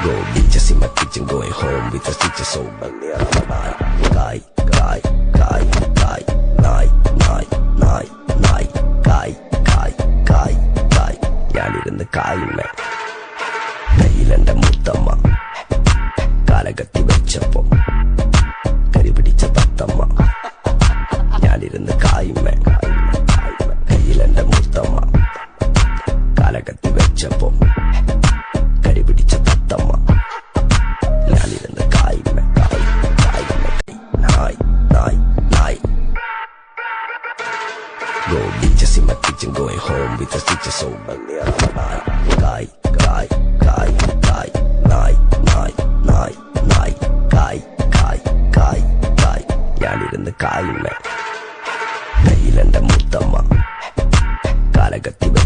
Go bitches in my kitchen, going home with the stitches so near my guy, guy, guy, guy, night, night, night, night, guy, guy, guy, guy. ഞാനിരുന്ന് കായുമേ കയ്യിലെന്റെ Muthamma കാലകത്തി വെച്ചപ്പോ കരിപിടിച്ച തത്തമ്മ ഞാനിരുന്ന് കായുമേ കയ്യിലെന്റെ മുത്തമ്മ കാലകത്തി വെച്ചപ്പോ കരിപിടിച്ച തത്തമ്മ ഞാനിരുന്ന് കായുമേ നായ് നായ് നായ്. Go bitches in my kitchen, going home with the stitches so near my guy, guy, guy, guy, night, night, night, night, guy, guy, guy, guy. ഞാനിരുന്ന് കായുമേ കയ്യിലെന്റെ Muthamma കാലകത്തി